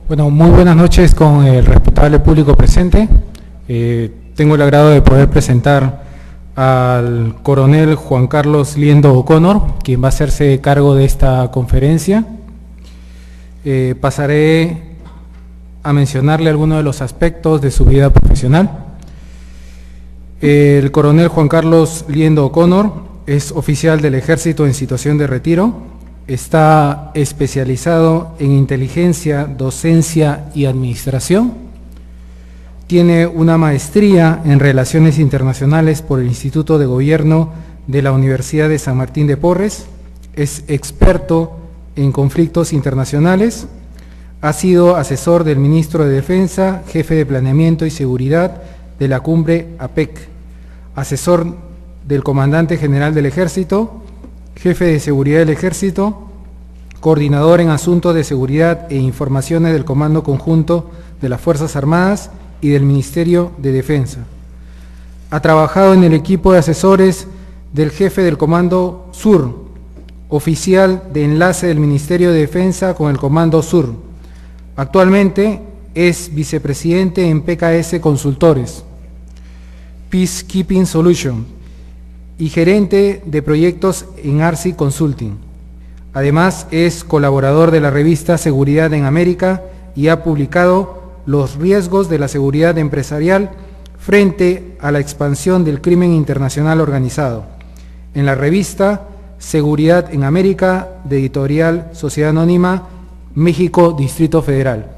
Bueno, muy buenas noches con el respetable público presente. Tengo el agrado de poder presentar al coronel Juan Carlos Liendo O'Connor, quien va a hacerse cargo de esta conferencia. Pasaré a mencionarle algunos de los aspectos de su vida profesional. El coronel Juan Carlos Liendo O'Connor es oficial del Ejército en situación de retiro. Está especializado en inteligencia, docencia y administración. Tiene una maestría en Relaciones Internacionales por el Instituto de Gobierno de la Universidad de San Martín de Porres. Es experto en conflictos internacionales. Ha sido asesor del Ministro de Defensa, jefe de Planeamiento y Seguridad de la Cumbre APEC, asesor del Comandante General del Ejército, jefe de Seguridad del Ejército, coordinador en asuntos de seguridad e informaciones del Comando Conjunto de las Fuerzas Armadas y del Ministerio de Defensa. Ha trabajado en el equipo de asesores del jefe del Comando Sur, oficial de enlace del Ministerio de Defensa con el Comando Sur. Actualmente es vicepresidente en PKS Consultores, Peacekeeping Solution, y gerente de proyectos en ARSI Consulting. Además, es colaborador de la revista Seguridad en América y ha publicado Los riesgos de la seguridad empresarial frente a la expansión del crimen internacional organizado, en la revista Seguridad en América, de editorial Sociedad Anónima, México, Distrito Federal.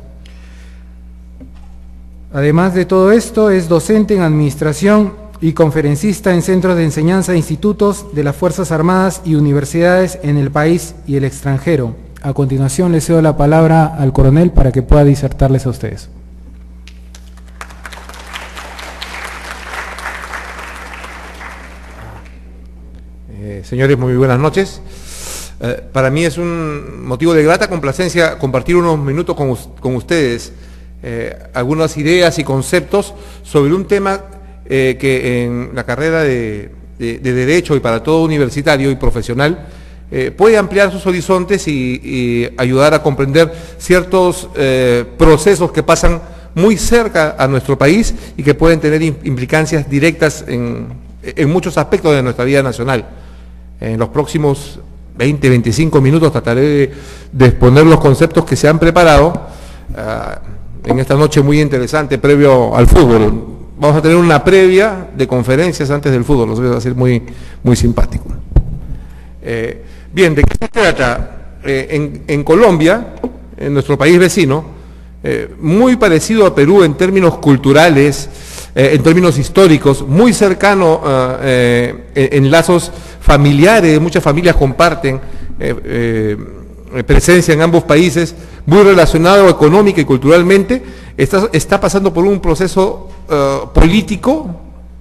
Además de todo esto, es docente en administración y conferencista en centros de enseñanza e institutos de las Fuerzas Armadas y universidades en el país y el extranjero. A continuación le cedo la palabra al coronel para que pueda disertarles a ustedes. Señores, muy buenas noches. Para mí es un motivo de grata complacencia compartir unos minutos con ustedes algunas ideas y conceptos sobre un tema que en la carrera de Derecho y para todo universitario y profesional puede ampliar sus horizontes y ayudar a comprender ciertos procesos que pasan muy cerca a nuestro país y que pueden tener implicancias directas en muchos aspectos de nuestra vida nacional. En los próximos 20-25 minutos trataré de exponer los conceptos que se han preparado en esta noche muy interesante previo al fútbol. Vamos a tener una previa de conferencias antes del fútbol, los voy a hacer muy simpático. Bien, ¿de qué se trata? En Colombia, en nuestro país vecino, muy parecido a Perú en términos culturales, en términos históricos, muy cercano en lazos familiares, muchas familias comparten presencia en ambos países, muy relacionado económica y culturalmente, está pasando por un proceso político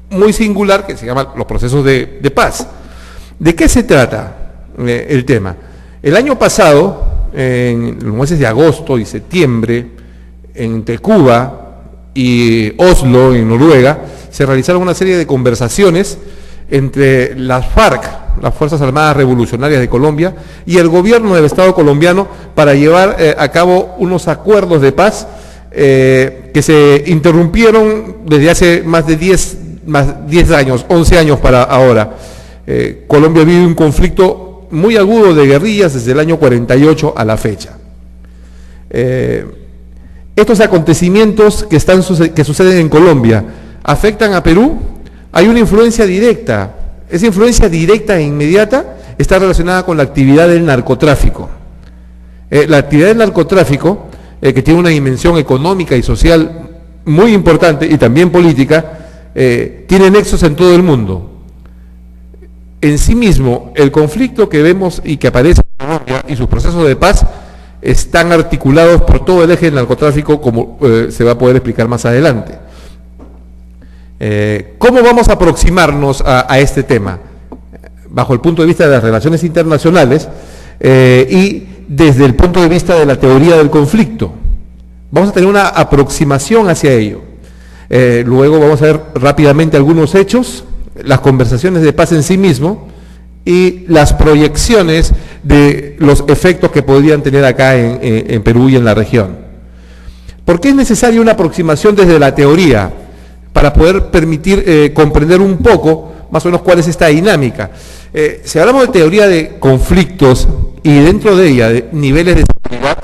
muy singular que se llama los procesos de paz. ¿De qué se trata el tema? El año pasado, en los meses de agosto y septiembre, entre Cuba y Oslo, en Noruega, se realizaron una serie de conversaciones entre las FARC, las Fuerzas Armadas Revolucionarias de Colombia, y el gobierno del Estado colombiano para llevar a cabo unos acuerdos de paz que se interrumpieron desde hace más de 10 años, 11 años para ahora. Colombia vive un conflicto muy agudo de guerrillas desde el año 48 a la fecha. Estos acontecimientos que suceden en Colombia afectan a Perú. Hay una influencia directa. Esa influencia directa e inmediata está relacionada con la actividad del narcotráfico. La actividad del narcotráfico, que tiene una dimensión económica y social muy importante y también política, tiene nexos en todo el mundo. En sí mismo, el conflicto que vemos y que aparece en Colombia y sus procesos de paz están articulados por todo el eje del narcotráfico, como se va a poder explicar más adelante. ¿Cómo vamos a aproximarnos a este tema? Bajo el punto de vista de las relaciones internacionales y desde el punto de vista de la teoría del conflicto. Vamos a tener una aproximación hacia ello. Luego vamos a ver rápidamente algunos hechos, las conversaciones de paz en sí mismo y las proyecciones de los efectos que podrían tener acá en Perú y en la región. ¿Por qué es necesaria una aproximación desde la teoría para poder permitir comprender un poco más o menos cuál es esta dinámica? Si hablamos de teoría de conflictos y dentro de ella de niveles de seguridad,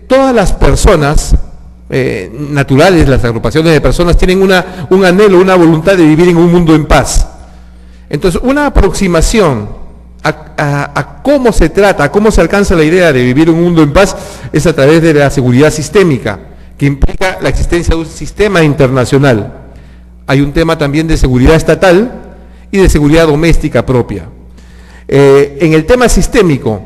todas las personas naturales, las agrupaciones de personas tienen un anhelo, una voluntad de vivir en un mundo en paz. Entonces, una aproximación a cómo se trata, a cómo se alcanza la idea de vivir en un mundo en paz es a través de la seguridad sistémica, que implica la existencia de un sistema internacional. Hay un tema también de seguridad estatal y de seguridad doméstica propia. En el tema sistémico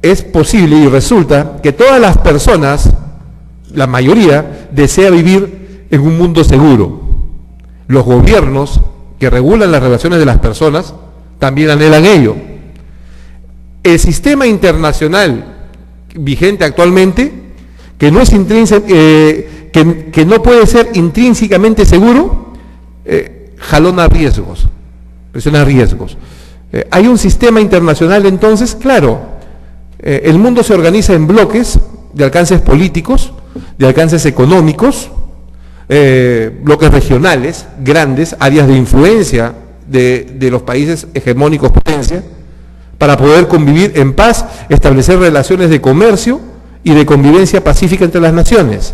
es posible y resulta que todas las personas, la mayoría, desea vivir en un mundo seguro. Los gobiernos que regulan las relaciones de las personas también anhelan ello. El sistema internacional vigente actualmente, que no es que no puede ser intrínsecamente seguro, jalona riesgos, presiona riesgos. Hay un sistema internacional entonces, claro, el mundo se organiza en bloques de alcances políticos, de alcances económicos, bloques regionales, grandes, áreas de influencia de los países hegemónicos potencia, para poder convivir en paz, establecer relaciones de comercio y de convivencia pacífica entre las naciones.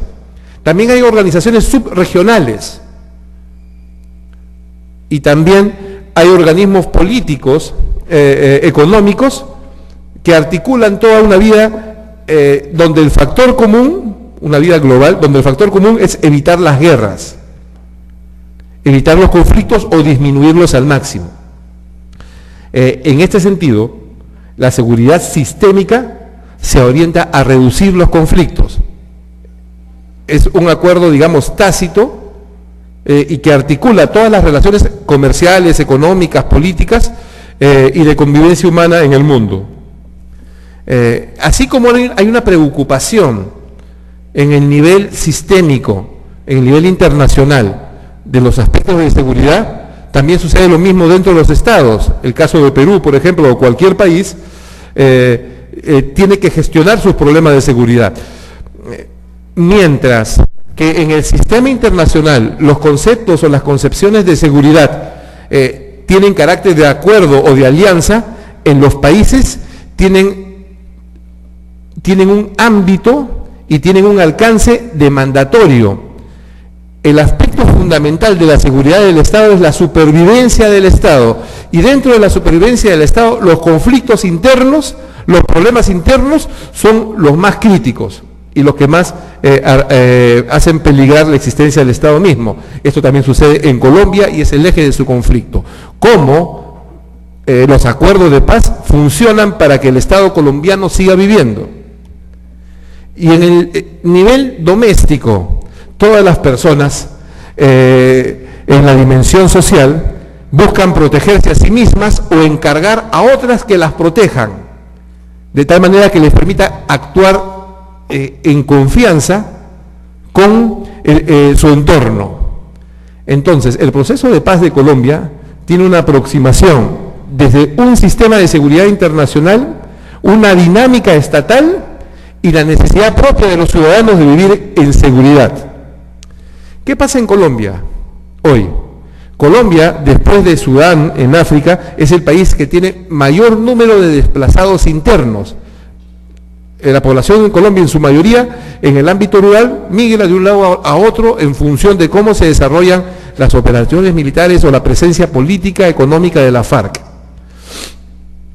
También hay organizaciones subregionales y también hay organismos políticos, económicos, que articulan toda una vida donde el factor común, una vida global, donde el factor común es evitar las guerras, evitar los conflictos o disminuirlos al máximo. En este sentido, la seguridad sistémica se orienta a reducir los conflictos. Es un acuerdo, digamos, tácito y que articula todas las relaciones comerciales, económicas, políticas y de convivencia humana en el mundo. Así como hay una preocupación en el nivel sistémico, en el nivel internacional de los aspectos de seguridad, también sucede lo mismo dentro de los estados. El caso de Perú, por ejemplo, o cualquier país, tiene que gestionar sus problemas de seguridad. Mientras que en el sistema internacional los conceptos o las concepciones de seguridad tienen carácter de acuerdo o de alianza, en los países tienen un ámbito y tienen un alcance de mandatorio. El aspecto fundamental de la seguridad del Estado es la supervivencia del Estado, y dentro de la supervivencia del Estado los conflictos internos, los problemas internos son los más críticos y los que más hacen peligrar la existencia del Estado mismo. Esto también sucede en Colombia y es el eje de su conflicto. ¿Cómo los acuerdos de paz funcionan para que el Estado colombiano siga viviendo? Y en el nivel doméstico, todas las personas en la dimensión social buscan protegerse a sí mismas o encargar a otras que las protejan, de tal manera que les permita actuar en confianza con su entorno. Entonces, el proceso de paz de Colombia tiene una aproximación desde un sistema de seguridad internacional, una dinámica estatal y la necesidad propia de los ciudadanos de vivir en seguridad. ¿Qué pasa en Colombia hoy? Colombia, después de Sudán en África, es el país que tiene mayor número de desplazados internos. La población en Colombia, en su mayoría, en el ámbito rural, migra de un lado a otro en función de cómo se desarrollan las operaciones militares o la presencia política, económica de la FARC.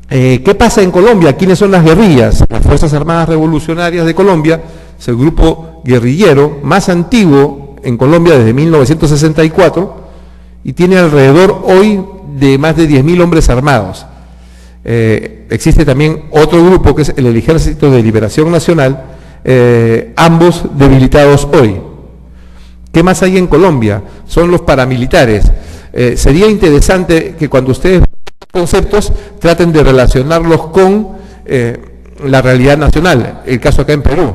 ¿Qué pasa en Colombia? ¿Quiénes son las guerrillas? Las Fuerzas Armadas Revolucionarias de Colombia es el grupo guerrillero más antiguo en Colombia desde 1964 y tiene alrededor hoy de más de 10.000 hombres armados. Existe también otro grupo que es el Ejército de Liberación Nacional, ambos debilitados hoy. ¿Qué más hay en Colombia? Son los paramilitares. Sería interesante que cuando ustedes conceptos traten de relacionarlos con la realidad nacional, el caso acá en Perú.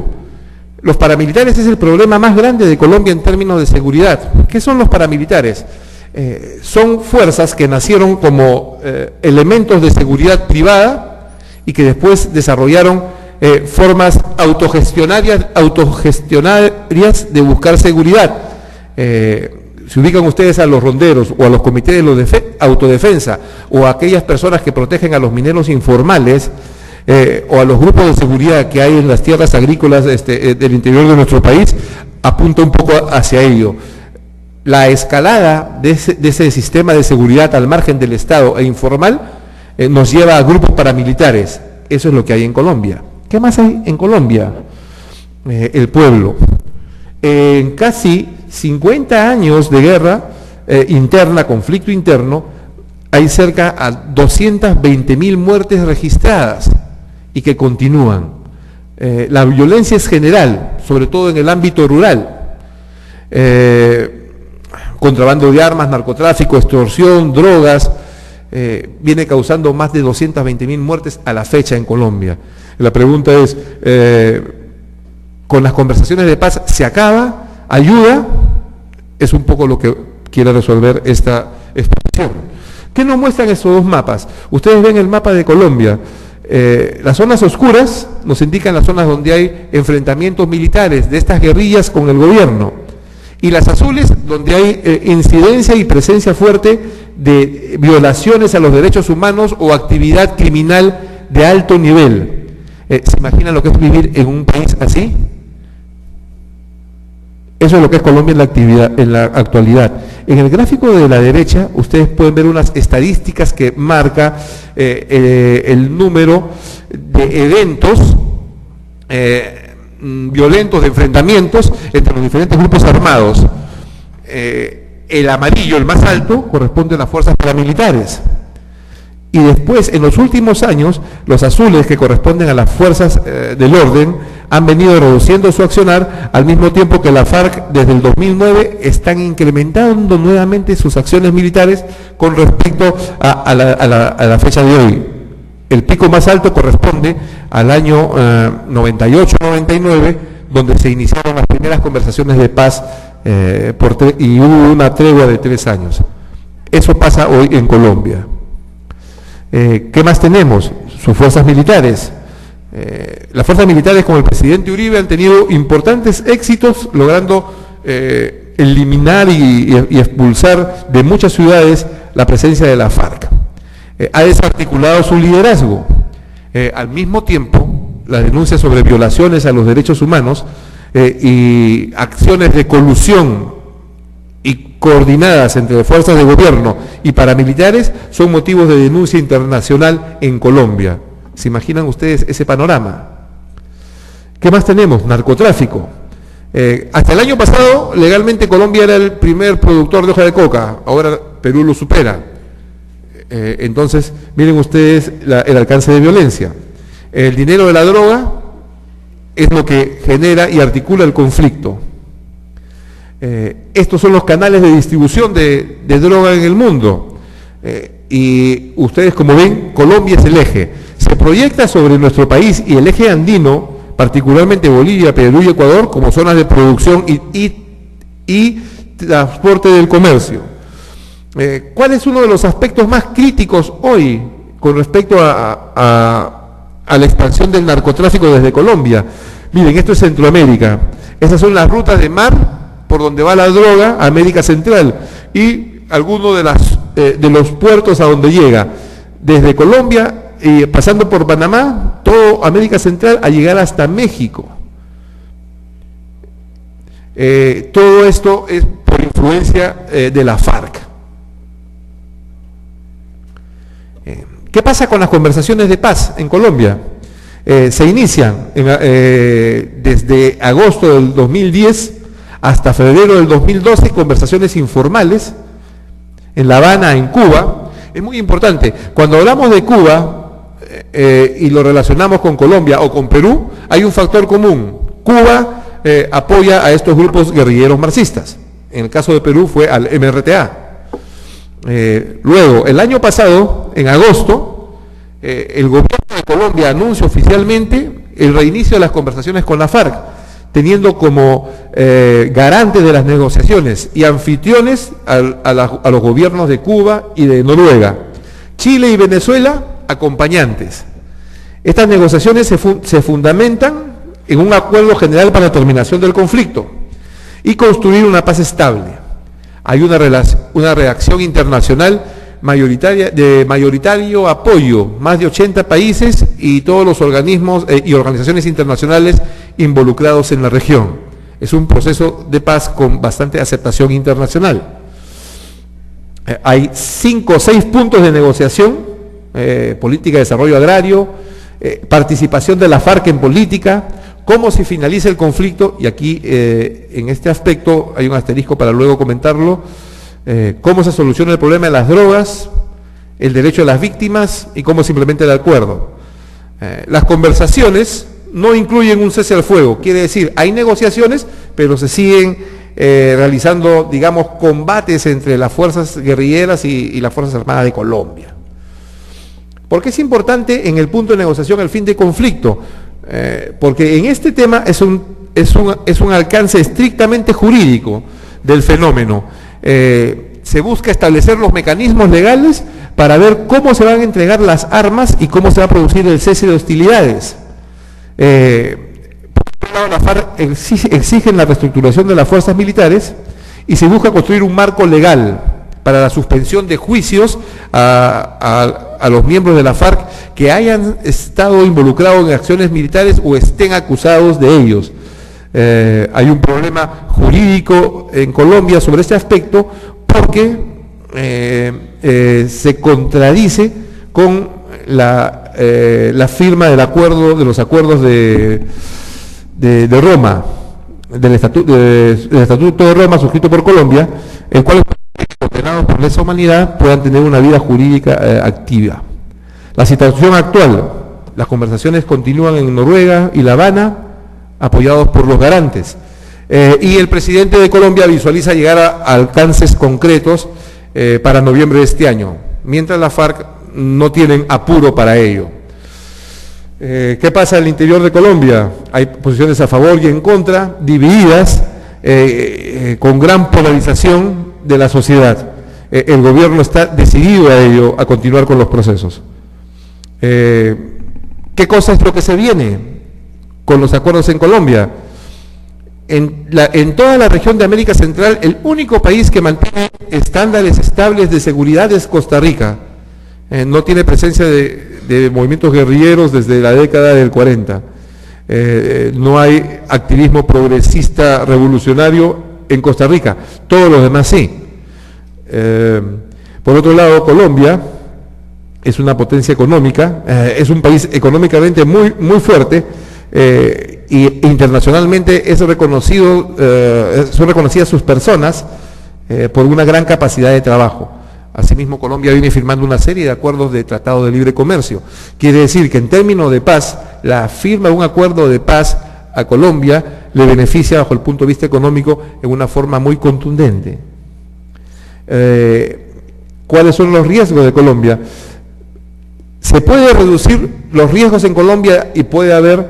Los paramilitares es el problema más grande de Colombia en términos de seguridad. ¿Qué son los paramilitares? Son fuerzas que nacieron como elementos de seguridad privada y que después desarrollaron formas autogestionarias de buscar seguridad. Si ubican ustedes a los ronderos o a los comités de autodefensa o a aquellas personas que protegen a los mineros informales o a los grupos de seguridad que hay en las tierras agrícolas del interior de nuestro país, apunta un poco hacia ello. La escalada de ese sistema de seguridad al margen del Estado e informal nos lleva a grupos paramilitares. Eso es lo que hay en Colombia. ¿Qué más hay en Colombia? El pueblo. En casi 50 años de guerra interna, conflicto interno, hay cerca a 220.000 muertes registradas y que continúan. La violencia es general, sobre todo en el ámbito rural. Contrabando de armas, narcotráfico, extorsión, drogas, viene causando más de 220.000 muertes a la fecha en Colombia. La pregunta es, ¿con las conversaciones de paz se acaba? ¿Ayuda? Es un poco lo que quiere resolver esta exposición. ¿Qué nos muestran estos dos mapas? Ustedes ven el mapa de Colombia. Las zonas oscuras nos indican las zonas donde hay enfrentamientos militares de estas guerrillas con el gobierno, y las azules donde hay incidencia y presencia fuerte de violaciones a los derechos humanos o actividad criminal de alto nivel. ¿Se imaginan lo que es vivir en un país así? Eso es lo que es Colombia en la actualidad. En el gráfico de la derecha ustedes pueden ver unas estadísticas que marca el número de eventos violentos, de enfrentamientos entre los diferentes grupos armados. El amarillo, el más alto, corresponde a las fuerzas paramilitares. Y después, en los últimos años, los azules, que corresponden a las fuerzas del orden, han venido reduciendo su accionar, al mismo tiempo que la FARC, desde el 2009, están incrementando nuevamente sus acciones militares con respecto a la fecha de hoy. El pico más alto corresponde al año 98-99, donde se iniciaron las primeras conversaciones de paz y hubo una tregua de 3 años. Eso pasa hoy en Colombia. ¿Qué más tenemos? Sus fuerzas militares. Las fuerzas militares, como el presidente Uribe, han tenido importantes éxitos logrando eliminar y expulsar de muchas ciudades la presencia de la FARC. Ha desarticulado su liderazgo. Al mismo tiempo, las denuncias sobre violaciones a los derechos humanos y acciones de colusión y coordinadas entre fuerzas de gobierno y paramilitares son motivos de denuncia internacional en Colombia. ¿Se imaginan ustedes ese panorama? ¿Qué más tenemos? Narcotráfico. Hasta el año pasado, legalmente Colombia era el primer productor de hoja de coca, ahora Perú lo supera. Entonces, miren ustedes el alcance de violencia. El dinero de la droga es lo que genera y articula el conflicto. Estos son los canales de distribución de droga en el mundo. Y ustedes, como ven, Colombia es el eje. Se proyecta sobre nuestro país y el eje andino, particularmente Bolivia, Perú y Ecuador, como zonas de producción y transporte del comercio. ¿Cuál es uno de los aspectos más críticos hoy con respecto a la expansión del narcotráfico desde Colombia? Miren, esto es Centroamérica. Esas son las rutas de mar por donde va la droga a América Central y algunos de los puertos a donde llega. Desde Colombia, pasando por Panamá, todo América Central, a llegar hasta México. Todo esto es por influencia de la FARC. ¿Qué pasa con las conversaciones de paz en Colombia? Se inician desde agosto del 2010 hasta febrero del 2012 conversaciones informales en La Habana, en Cuba. Es muy importante. Cuando hablamos de Cuba y lo relacionamos con Colombia o con Perú, hay un factor común. Cuba apoya a estos grupos guerrilleros marxistas. En el caso de Perú fue al MRTA. Luego, el año pasado, en agosto, el gobierno de Colombia anuncia oficialmente el reinicio de las conversaciones con la FARC, teniendo como garantes de las negociaciones y anfitriones a los gobiernos de Cuba y de Noruega. Chile y Venezuela, acompañantes. Estas negociaciones se fundamentan en un acuerdo general para la terminación del conflicto y construir una paz estable. Hay una reacción internacional de mayoritario apoyo, más de 80 países y todos los organismos y organizaciones internacionales involucrados en la región. Es un proceso de paz con bastante aceptación internacional. Hay 5 o 6 puntos de negociación: política de desarrollo agrario, participación de la FARC en política, cómo se finaliza el conflicto, y aquí en este aspecto hay un asterisco para luego comentarlo, cómo se soluciona el problema de las drogas, el derecho de las víctimas y cómo se implementa el acuerdo. Las conversaciones no incluyen un cese al fuego, quiere decir, hay negociaciones, pero se siguen realizando, digamos, combates entre las fuerzas guerrilleras y las Fuerzas Armadas de Colombia. ¿Por qué es importante en el punto de negociación el fin de conflicto? Porque en este tema es un alcance estrictamente jurídico del fenómeno. Se busca establecer los mecanismos legales para ver cómo se van a entregar las armas y cómo se va a producir el cese de hostilidades. Por un lado, la FARC exigen la reestructuración de las fuerzas militares y se busca construir un marco legal para la suspensión de juicios a los miembros de la FARC que hayan estado involucrados en acciones militares o estén acusados de ellos. Hay un problema jurídico en Colombia sobre este aspecto porque se contradice con la firma del acuerdo, de los acuerdos de Roma, del Estatuto de Roma suscrito por Colombia, el cual condenados por lesa humanidad puedan tener una vida jurídica activa. La situación actual: las conversaciones continúan en Noruega y La Habana, apoyados por los garantes, y el presidente de Colombia visualiza llegar a alcances concretos para noviembre de este año, mientras la FARC no tienen apuro para ello. ¿Qué pasa en el interior de Colombia? Hay posiciones a favor y en contra, divididas, con gran polarización de la sociedad. El gobierno está decidido a ello, a continuar con los procesos. ¿Qué cosa es lo que se viene con los acuerdos en Colombia? En toda la región de América Central, el único país que mantiene estándares estables de seguridad es Costa Rica. No tiene presencia de movimientos guerrilleros desde la década del 40. No hay activismo progresista revolucionario en Costa Rica, todos los demás sí. Por otro lado, Colombia es una potencia económica, es un país económicamente muy, muy fuerte, y internacionalmente son reconocidas sus personas por una gran capacidad de trabajo. Asimismo, Colombia viene firmando una serie de acuerdos de tratado de libre comercio. Quiere decir que en términos de paz, la firma de un acuerdo de paz a Colombia le beneficia bajo el punto de vista económico en una forma muy contundente. ¿Cuáles son los riesgos de Colombia? Se puede reducir los riesgos en Colombia y puede haber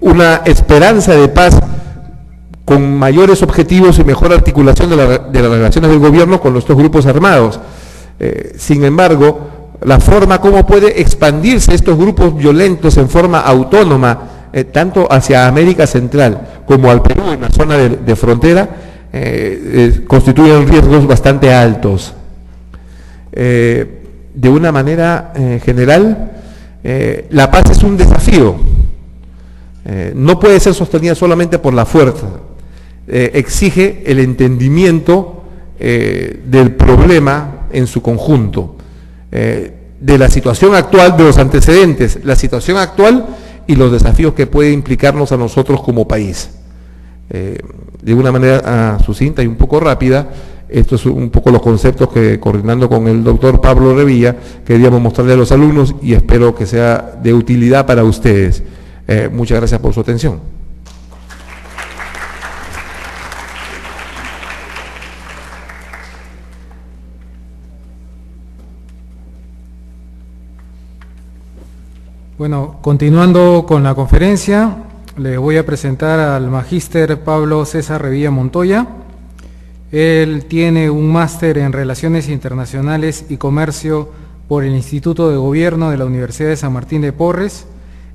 una esperanza de paz con mayores objetivos y mejor articulación de las relaciones del gobierno con estos grupos armados. Sin embargo, la forma como puede expandirse estos grupos violentos en forma autónoma, tanto hacia América Central como al Perú, en la zona de frontera, constituyen riesgos bastante altos. De una manera general, la paz es un desafío. No puede ser sostenida solamente por la fuerza. Exige el entendimiento del problema en su conjunto, de la situación actual, de los antecedentes, la situación actual y los desafíos que puede implicarnos a nosotros como país. De una manera sucinta y un poco rápida, estos son un poco los conceptos que, coordinando con el doctor Pablo Revilla, queríamos mostrarle a los alumnos y espero que sea de utilidad para ustedes. Muchas gracias por su atención. Bueno, continuando con la conferencia, le voy a presentar al magíster Pablo César Revilla Montoya. Él tiene un máster en Relaciones Internacionales y Comercio por el Instituto de Gobierno de la Universidad de San Martín de Porres.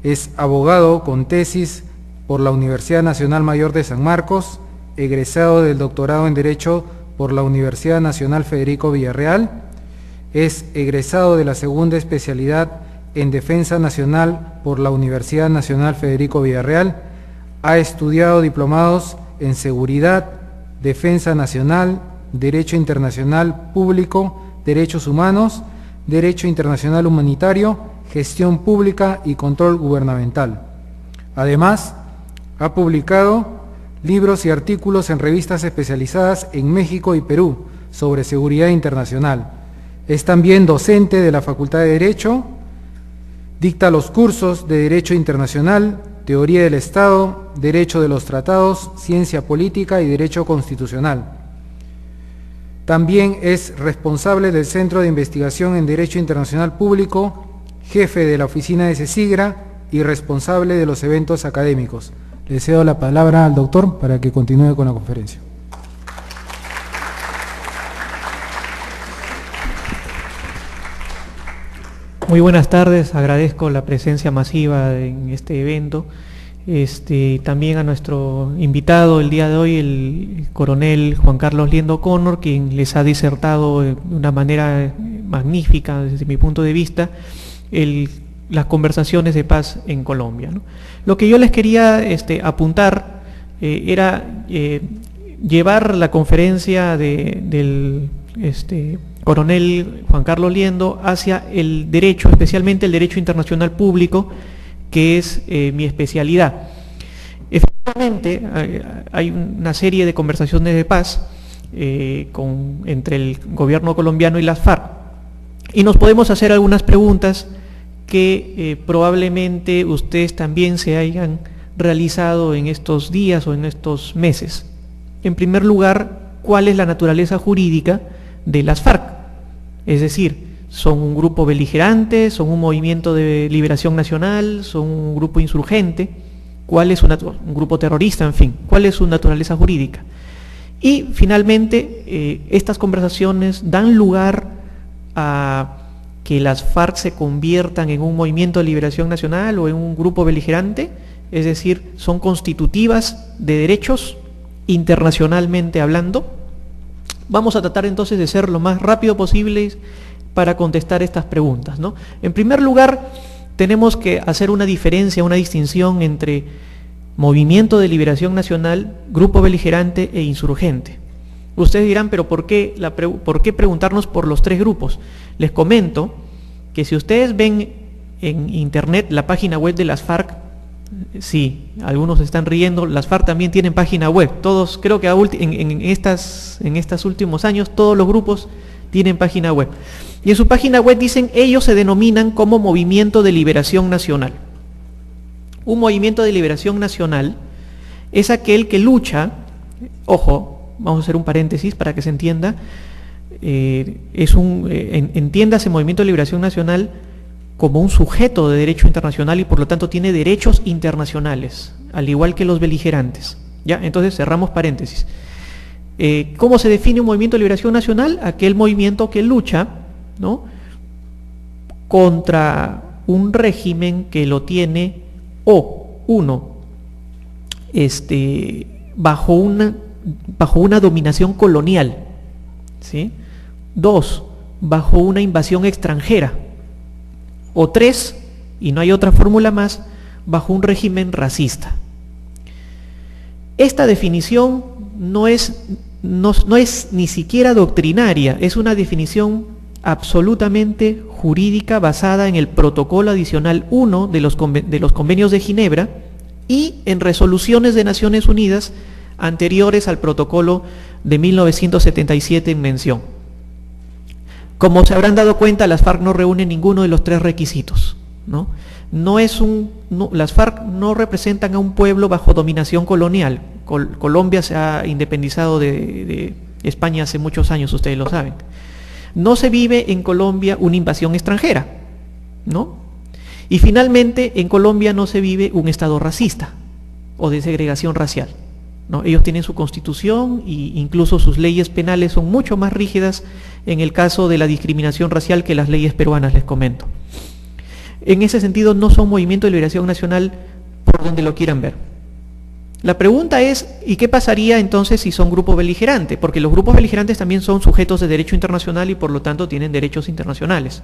Es abogado con tesis por la Universidad Nacional Mayor de San Marcos, egresado del doctorado en Derecho por la Universidad Nacional Federico Villarreal. Es egresado de la segunda especialidad en Defensa Nacional por la Universidad Nacional Federico Villarreal. Ha estudiado diplomados en Seguridad, Defensa Nacional, Derecho Internacional Público, Derechos Humanos, Derecho Internacional Humanitario, Gestión Pública y Control Gubernamental. Además, ha publicado libros y artículos en revistas especializadas en México y Perú sobre seguridad internacional. Es también docente de la Facultad de Derecho, dicta los cursos de Derecho Internacional, Teoría del Estado, Derecho de los Tratados, Ciencia Política y Derecho Constitucional. También es responsable del Centro de Investigación en Derecho Internacional Público, jefe de la oficina de CECIGRA y responsable de los eventos académicos. Le cedo la palabra al doctor para que continúe con la conferencia. Muy buenas tardes, agradezco la presencia masiva en este evento. También a nuestro invitado el día de hoy, el coronel Juan Carlos Liendo O'Connor, quien les ha disertado de una manera magnífica desde mi punto de vista las conversaciones de paz en Colombia, ¿no? Lo que yo les quería apuntar era llevar la conferencia del coronel Juan Carlos Liendo hacia el derecho, especialmente el derecho internacional público, que es mi especialidad. Efectivamente, hay una serie de conversaciones de paz entre el gobierno colombiano y las FARC, y nos podemos hacer algunas preguntas que probablemente ustedes también se hayan realizado en estos días o en estos meses. En primer lugar, ¿cuál es la naturaleza jurídica de las FARC? Es decir, ¿son un grupo beligerante? ¿Son un movimiento de liberación nacional? ¿Son un grupo insurgente? ¿Cuál es un grupo terrorista? En fin, ¿cuál es su naturaleza jurídica? Y finalmente, estas conversaciones dan lugar a que las FARC se conviertan en un movimiento de liberación nacional o en un grupo beligerante, es decir, son constitutivas de derechos internacionalmente hablando. Vamos a tratar entonces de ser lo más rápido posible para contestar estas preguntas, ¿no? En primer lugar, tenemos que hacer una diferencia, una distinción entre movimiento de liberación nacional, grupo beligerante e insurgente. Ustedes dirán, pero ¿por qué preguntarnos por los tres grupos? Les comento que si ustedes ven en internet la página web de las FARC, sí, algunos se están riendo, las FARC también tienen página web. Todos, creo que en estos últimos años, todos los grupos tienen página web. Y en su página web dicen, ellos se denominan como Movimiento de Liberación Nacional. Un movimiento de liberación nacional es aquel que lucha, ojo, vamos a hacer un paréntesis para que se entienda, entiéndase Movimiento de Liberación Nacional como un sujeto de derecho internacional y por lo tanto tiene derechos internacionales, al igual que los beligerantes. ¿Ya? Entonces cerramos paréntesis. ¿Cómo se define un movimiento de liberación nacional? Aquel movimiento que lucha, ¿no?, contra un régimen que lo tiene, bajo una dominación colonial, ¿sí? 2, bajo una invasión extranjera, o 3, y no hay otra fórmula más, bajo un régimen racista. Esta definición no es ni siquiera doctrinaria, es una definición absolutamente jurídica basada en el protocolo adicional 1 de los convenios de Ginebra y en resoluciones de Naciones Unidas anteriores al protocolo de 1977 en mención. Como se habrán dado cuenta, las FARC no reúnen ninguno de los tres requisitos, ¿no? Las FARC no representan a un pueblo bajo dominación colonial. Colombia se ha independizado de España hace muchos años, ustedes lo saben. No se vive en Colombia una invasión extranjera, ¿no? Y finalmente, en Colombia no se vive un estado racista o de segregación racial. ¿no? Ellos tienen su constitución e incluso sus leyes penales son mucho más rígidas en el caso de la discriminación racial que las leyes peruanas, les comento. En ese sentido no son Movimiento de Liberación Nacional por donde lo quieran ver. La pregunta es, ¿y qué pasaría entonces si son grupo beligerante? Porque los grupos beligerantes también son sujetos de derecho internacional y por lo tanto tienen derechos internacionales.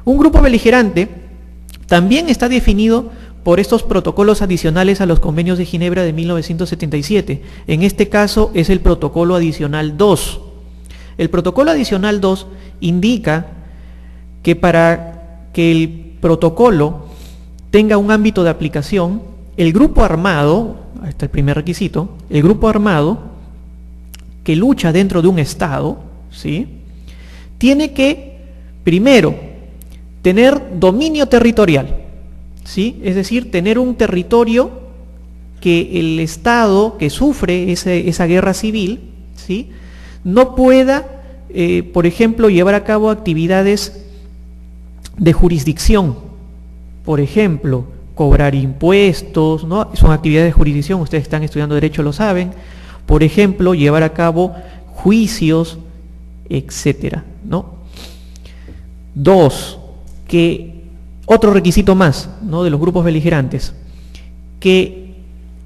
Un grupo beligerante también está definido por estos protocolos adicionales a los convenios de Ginebra de 1977. En este caso es el protocolo adicional 2. El protocolo adicional 2 indica que para que el protocolo tenga un ámbito de aplicación, el grupo armado, ahí está el primer requisito, el grupo armado que lucha dentro de un Estado, ¿sí?, tiene que, primero, tener dominio territorial, ¿sí?, es decir, tener un territorio que el Estado que sufre esa guerra civil, ¿sí?, no pueda, por ejemplo, llevar a cabo actividades de jurisdicción, por ejemplo, cobrar impuestos, ¿no? Son actividades de jurisdicción, ustedes están estudiando Derecho, lo saben, por ejemplo, llevar a cabo juicios, etcétera, ¿no? 2, que otro requisito más, ¿no?, de los grupos beligerantes, que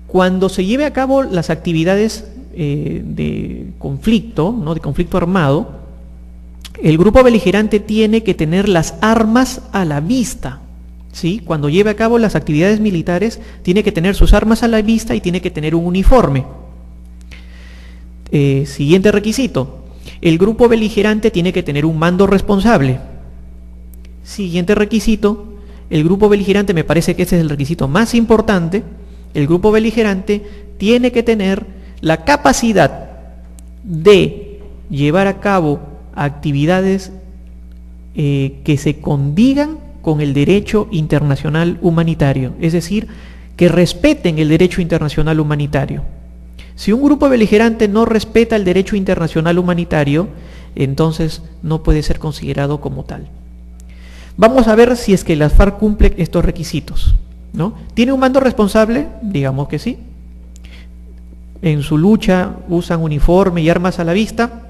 cuando se lleve a cabo las actividades de conflicto, ¿no?, de conflicto armado, el grupo beligerante tiene que tener las armas a la vista, ¿sí? Cuando lleve a cabo las actividades militares, tiene que tener sus armas a la vista y tiene que tener un uniforme. Siguiente requisito, el grupo beligerante tiene que tener un mando responsable. Siguiente requisito, el grupo beligerante, me parece que este es el requisito más importante, el grupo beligerante tiene que tener la capacidad de llevar a cabo actividades que se condigan con el derecho internacional humanitario, es decir, que respeten el derecho internacional humanitario. Si un grupo beligerante no respeta el derecho internacional humanitario, entonces no puede ser considerado como tal. Vamos a ver si es que las FARC cumple estos requisitos, ¿no? ¿Tiene un mando responsable? Digamos que sí. En su lucha usan uniforme y armas a la vista.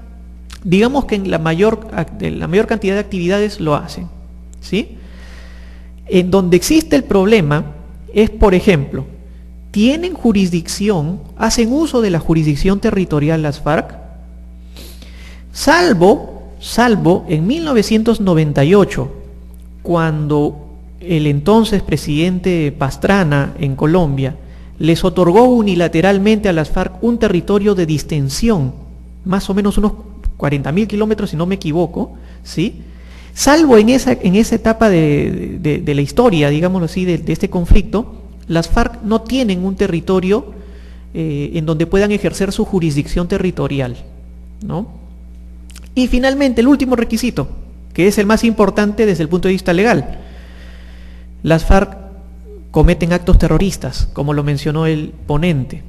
Digamos que en la mayor cantidad de actividades lo hacen, ¿sí? En donde existe el problema es, por ejemplo, ¿tienen jurisdicción, hacen uso de la jurisdicción territorial las FARC? Salvo en 1998, cuando el entonces presidente Pastrana en Colombia les otorgó unilateralmente a las FARC un territorio de distensión, más o menos unos 40.000 kilómetros, si no me equivoco, ¿sí? Salvo en esa etapa de la historia, digámoslo así, de este conflicto, las FARC no tienen un territorio en donde puedan ejercer su jurisdicción territorial, ¿no? Y finalmente, el último requisito, que es el más importante desde el punto de vista legal. Las FARC cometen actos terroristas, como lo mencionó el ponente.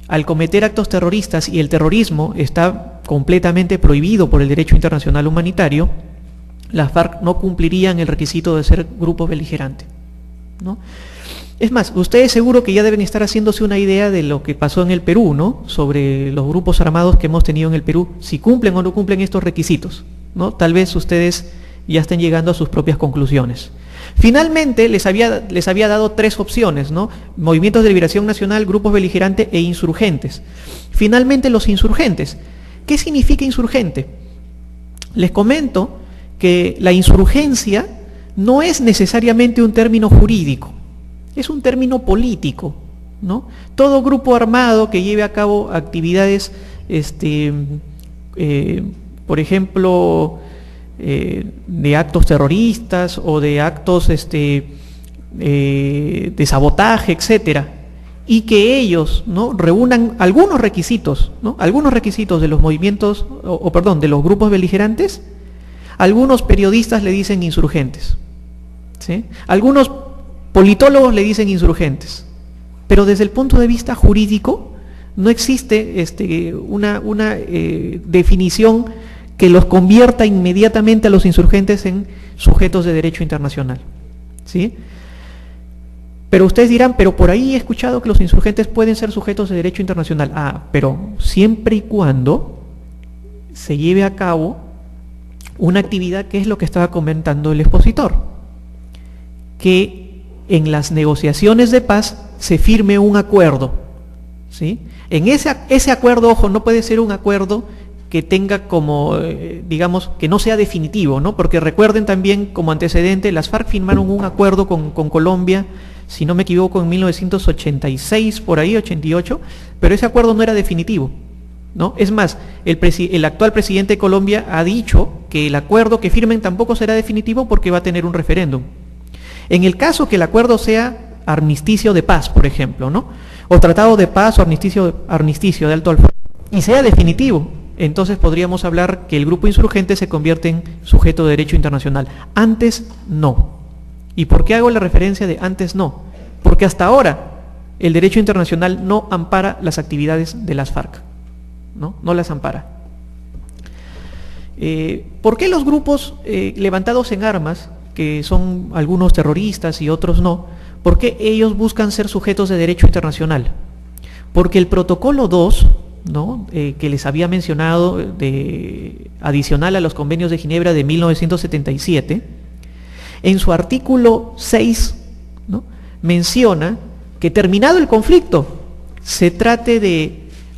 Al cometer actos terroristas, y el terrorismo está completamente prohibido por el derecho internacional humanitario, las FARC no cumplirían el requisito de ser grupo beligerante, ¿no? Es más, ustedes seguro que ya deben estar haciéndose una idea de lo que pasó en el Perú, ¿no?, sobre los grupos armados que hemos tenido en el Perú, si cumplen o no cumplen estos requisitos, ¿no? Tal vez ustedes ya estén llegando a sus propias conclusiones. Finalmente, les había dado 3 opciones, ¿no? Movimientos de Liberación Nacional, grupos beligerantes e insurgentes. Finalmente, los insurgentes. ¿Qué significa insurgente? Les comento que la insurgencia no es necesariamente un término jurídico, es un término político, ¿no? Todo grupo armado que lleve a cabo actividades, por ejemplo, de actos terroristas o de actos de sabotaje, etcétera, y que ellos, ¿no?, reúnan algunos requisitos, ¿no?, algunos requisitos de los movimientos, de los grupos beligerantes, algunos periodistas le dicen insurgentes, ¿sí? Algunos politólogos le dicen insurgentes, pero desde el punto de vista jurídico no existe una definición que los convierta inmediatamente a los insurgentes en sujetos de derecho internacional, ¿sí? Pero ustedes dirán, pero por ahí he escuchado que los insurgentes pueden ser sujetos de derecho internacional. Ah, pero siempre y cuando se lleve a cabo una actividad que es lo que estaba comentando el expositor, que en las negociaciones de paz se firme un acuerdo, ¿sí? En ese acuerdo, ojo, no puede ser un acuerdo que tenga como, digamos, que no sea definitivo, ¿no? Porque recuerden también, como antecedente, las FARC firmaron un acuerdo con Colombia, si no me equivoco, en 1986, por ahí, 88, pero ese acuerdo no era definitivo, ¿no? Es más, el actual presidente de Colombia ha dicho que el acuerdo que firmen tampoco será definitivo porque va a tener un referéndum. En el caso que el acuerdo sea armisticio de paz, por ejemplo, ¿no? O tratado de paz o armisticio de alto al fuego, y sea definitivo, entonces podríamos hablar que el grupo insurgente se convierte en sujeto de derecho internacional. Antes no. ¿Y por qué hago la referencia de antes no? Porque hasta ahora el derecho internacional no ampara las actividades de las FARC, ¿no? No las ampara. ¿Por qué los grupos levantados en armas, que son algunos terroristas y otros no, por qué ellos buscan ser sujetos de derecho internacional? Porque el protocolo 2, ¿no? Que les había mencionado, adicional a los convenios de Ginebra de 1977, en su artículo 6, ¿no? Menciona que terminado el conflicto,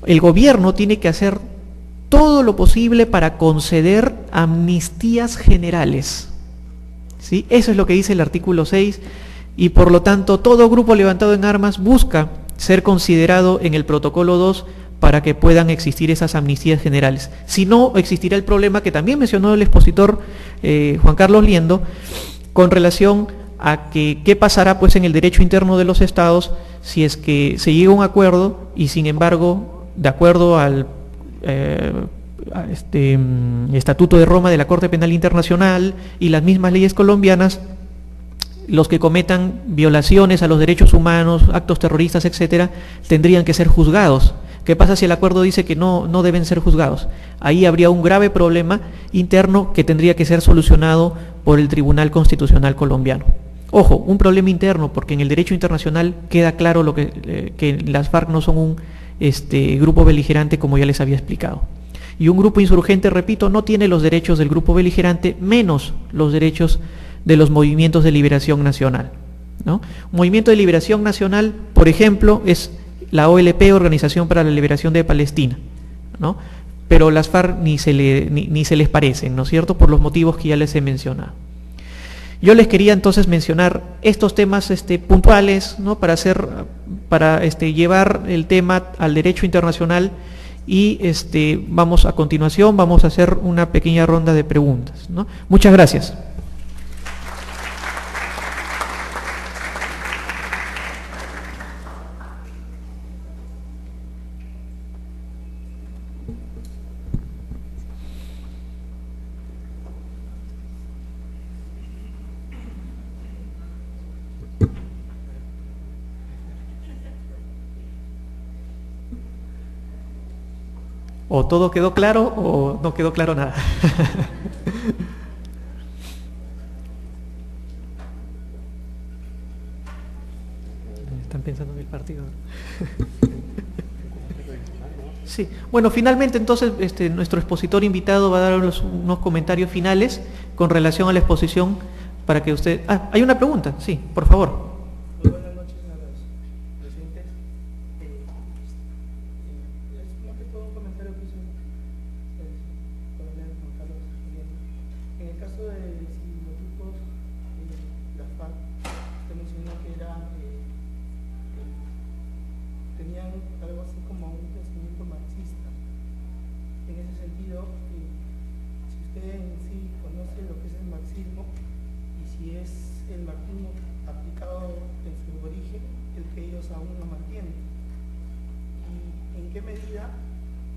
el gobierno tiene que hacer todo lo posible para conceder amnistías generales, ¿sí? Eso es lo que dice el artículo 6, y por lo tanto todo grupo levantado en armas busca ser considerado en el protocolo 2 para que puedan existir esas amnistías generales. Si no, existirá el problema que también mencionó el expositor Juan Carlos Liendo, con relación a qué pasará pues en el derecho interno de los estados si es que se llega a un acuerdo y sin embargo, de acuerdo al Estatuto de Roma de la Corte Penal Internacional y las mismas leyes colombianas, los que cometan violaciones a los derechos humanos, actos terroristas, etcétera, tendrían que ser juzgados. ¿Qué pasa si el acuerdo dice que no deben ser juzgados? Ahí habría un grave problema interno que tendría que ser solucionado por el Tribunal Constitucional colombiano. Ojo, un problema interno, porque en el derecho internacional queda claro que las FARC no son un grupo beligerante, como ya les había explicado. Y un grupo insurgente, repito, no tiene los derechos del grupo beligerante, menos los derechos de los movimientos de liberación nacional, ¿no? Un movimiento de liberación nacional, por ejemplo, es la OLP, Organización para la Liberación de Palestina, ¿no? Pero las FARC ni se les parecen, ¿no es cierto?, por los motivos que ya les he mencionado. Yo les quería entonces mencionar estos temas puntuales, ¿no?, para llevar el tema al derecho internacional, y a continuación vamos a hacer una pequeña ronda de preguntas, ¿no? Muchas gracias. O todo quedó claro o no quedó claro nada. Están pensando en el partido. Sí, bueno, finalmente entonces nuestro expositor invitado va a dar unos comentarios finales con relación a la exposición para que usted... Ah, hay una pregunta, sí, por favor.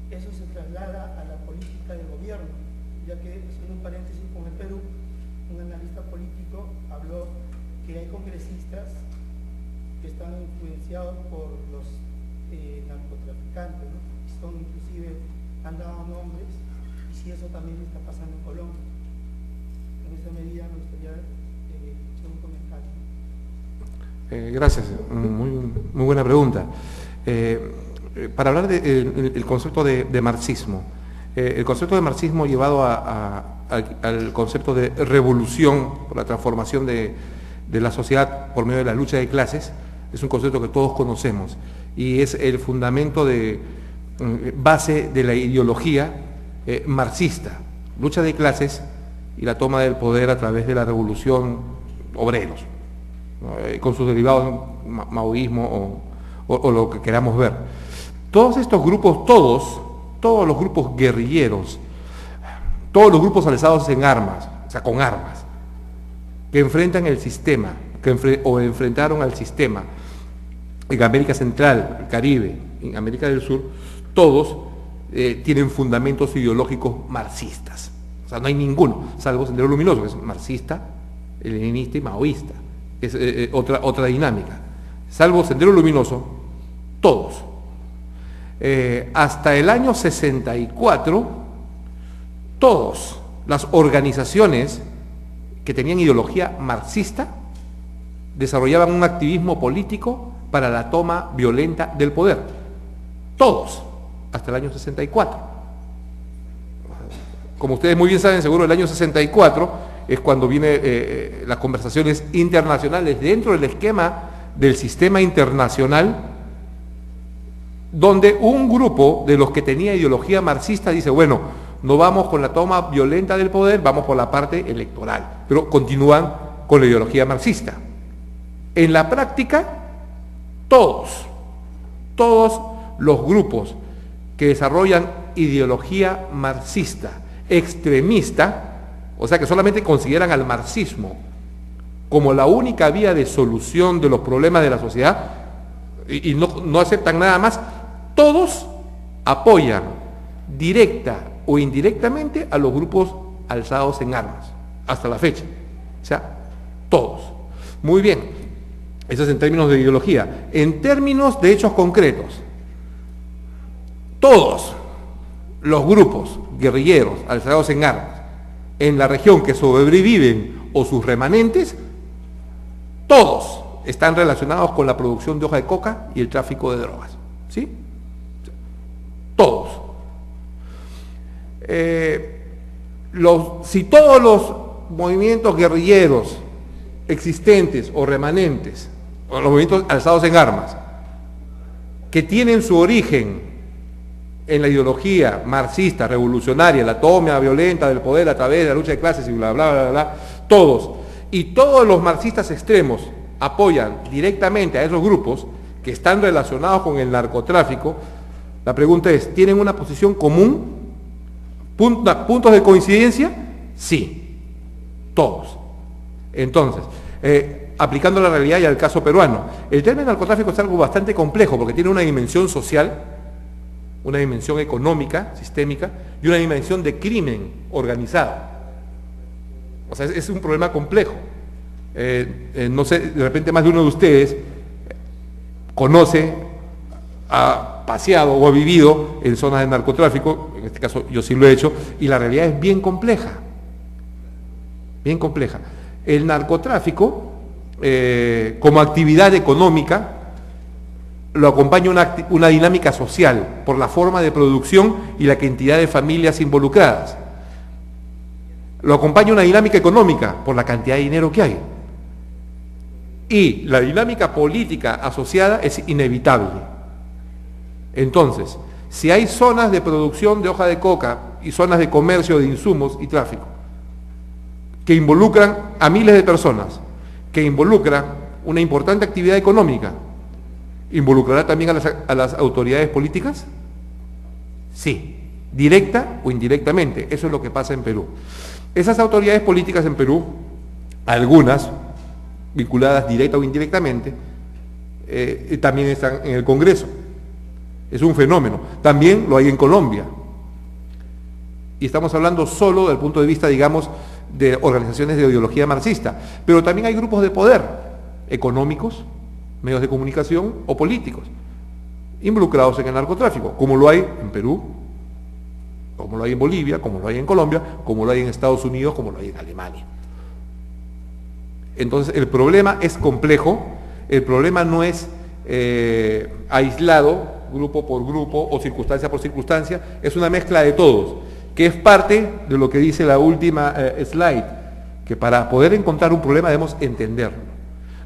Eso se traslada a la política de gobierno, ya que, haciendo un paréntesis con el Perú, un analista político habló que hay congresistas que están influenciados por los narcotraficantes, ¿no? Inclusive han dado nombres, y si eso también está pasando en Colombia. En esa medida me gustaría hacer un comentario. Gracias, muy buena pregunta. Para hablar del concepto de marxismo, el concepto de marxismo llevado al concepto de revolución por la transformación de la sociedad por medio de la lucha de clases, es un concepto que todos conocemos y es el fundamento base de la ideología marxista, lucha de clases y la toma del poder a través de la revolución obreros, ¿no? Con sus derivados, maoísmo o lo que queramos ver. Todos estos grupos, todos los grupos guerrilleros, todos los grupos alzados en armas, o sea, con armas, que enfrentan el sistema, o enfrentaron al sistema en América Central, el Caribe, en América del Sur, todos tienen fundamentos ideológicos marxistas. O sea, no hay ninguno, salvo Sendero Luminoso, que es marxista, leninista y maoísta. Es otra dinámica. Salvo Sendero Luminoso, todos. Hasta el año 64, todas las organizaciones que tenían ideología marxista desarrollaban un activismo político para la toma violenta del poder. Todos, hasta el año 64. Como ustedes muy bien saben, seguro el año 64 es cuando vienen las conversaciones internacionales dentro del esquema del sistema internacional, donde un grupo de los que tenía ideología marxista dice, bueno, no vamos con la toma violenta del poder, vamos por la parte electoral, pero continúan con la ideología marxista. En la práctica, todos los grupos que desarrollan ideología marxista, extremista, o sea que solamente consideran al marxismo como la única vía de solución de los problemas de la sociedad y no aceptan nada más, todos apoyan directa o indirectamente a los grupos alzados en armas, hasta la fecha. O sea, todos. Muy bien, eso es en términos de ideología. En términos de hechos concretos, todos los grupos guerrilleros alzados en armas en la región que sobreviven o sus remanentes, todos están relacionados con la producción de hoja de coca y el tráfico de drogas. ¿Sí? Todos. Si todos los movimientos guerrilleros existentes o remanentes, o los movimientos alzados en armas, que tienen su origen en la ideología marxista, revolucionaria, la toma violenta del poder a través de la lucha de clases y bla, bla, bla, bla, todos, y todos los marxistas extremos apoyan directamente a esos grupos que están relacionados con el narcotráfico, la pregunta es, ¿tienen una posición común? ¿Puntos de coincidencia? Sí, todos. Entonces, aplicando la realidad y al caso peruano, el término narcotráfico es algo bastante complejo porque tiene una dimensión social, una dimensión económica, sistémica, y una dimensión de crimen organizado. O sea, es un problema complejo. No sé, de repente más de uno de ustedes conoce, ha paseado o ha vivido en zonas de narcotráfico, en este caso yo sí lo he hecho, y la realidad es bien compleja. Bien compleja. El narcotráfico, como actividad económica, lo acompaña una dinámica social por la forma de producción y la cantidad de familias involucradas. Lo acompaña una dinámica económica por la cantidad de dinero que hay. Y la dinámica política asociada es inevitable. Entonces, si hay zonas de producción de hoja de coca y zonas de comercio de insumos y tráfico que involucran a miles de personas, que involucran una importante actividad económica, ¿involucrará también a las autoridades políticas? Sí, directa o indirectamente. Eso es lo que pasa en Perú. Esas autoridades políticas en Perú, algunas vinculadas directa o indirectamente, también están en el Congreso. Es un fenómeno. También lo hay en Colombia. Y estamos hablando solo desde el punto de vista, digamos, de organizaciones de ideología marxista. Pero también hay grupos de poder económicos, medios de comunicación o políticos involucrados en el narcotráfico, como lo hay en Perú, como lo hay en Bolivia, como lo hay en Colombia, como lo hay en Estados Unidos, como lo hay en Alemania. Entonces el problema es complejo El problema no es aislado, grupo por grupo o circunstancia por circunstancia, es una mezcla de todos, que es parte de lo que dice la última slide, que para poder encontrar un problema debemos entenderlo.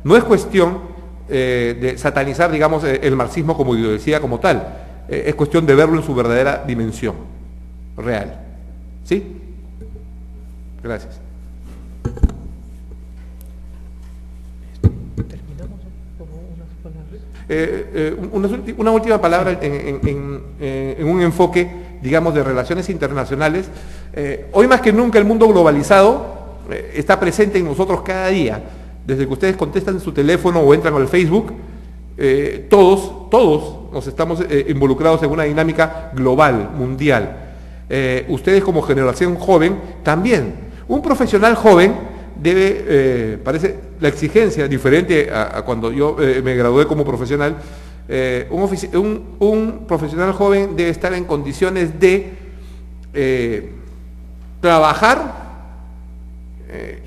No es cuestión de satanizar, digamos, el marxismo como ideología como tal, es cuestión de verlo en su verdadera dimensión real. ¿Sí? Gracias. Una última palabra en un enfoque, digamos, de relaciones internacionales. Hoy más que nunca el mundo globalizado está presente en nosotros cada día. Desde que ustedes contestan su teléfono o entran al Facebook, todos nos estamos involucrados en una dinámica global, mundial. Ustedes como generación joven también. Un profesional joven debe, parece la exigencia diferente a cuando yo me gradué como profesional, un profesional joven debe estar en condiciones de trabajar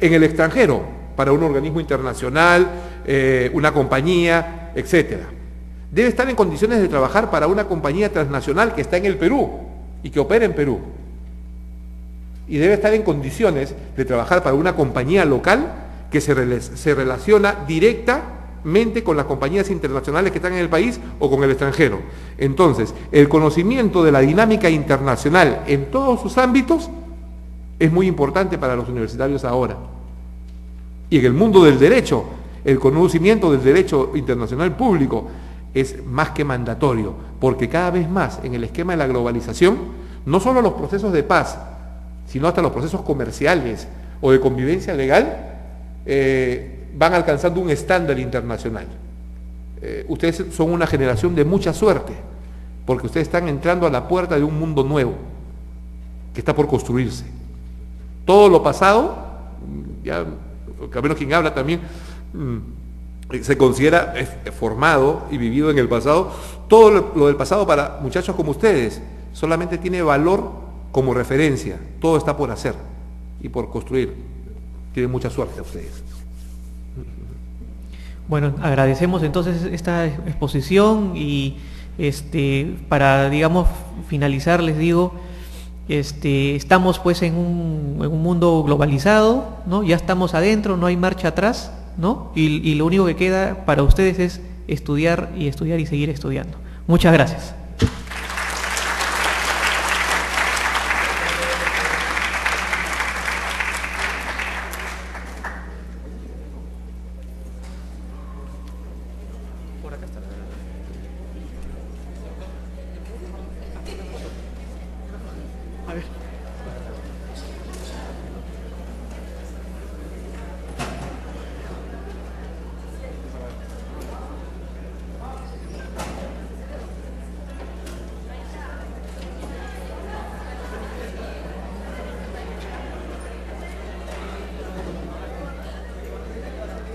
en el extranjero, para un organismo internacional, una compañía, etcétera. Debe estar en condiciones de trabajar para una compañía transnacional que está en el Perú y que opera en Perú. Y debe estar en condiciones de trabajar para una compañía local que se relaciona directamente con las compañías internacionales que están en el país o con el extranjero. Entonces, el conocimiento de la dinámica internacional en todos sus ámbitos es muy importante para los universitarios ahora. Y en el mundo del derecho, el conocimiento del derecho internacional público es más que mandatorio, porque cada vez más en el esquema de la globalización, no solo los procesos de paz, sino hasta los procesos comerciales o de convivencia legal, van alcanzando un estándar internacional. Ustedes son una generación de mucha suerte, porque ustedes están entrando a la puerta de un mundo nuevo, que está por construirse. Todo lo pasado, ya, al menos quien habla también, se considera formado y vivido en el pasado. Todo lo del pasado para muchachos como ustedes solamente tiene valor como referencia. Todo está por hacer y por construir. Tienen mucha suerte ustedes. Bueno, agradecemos entonces esta exposición y para, digamos, finalizar, les digo, estamos pues en un mundo globalizado, ¿no? Ya estamos adentro, no hay marcha atrás, ¿no? Y lo único que queda para ustedes es estudiar y seguir estudiando. Muchas gracias.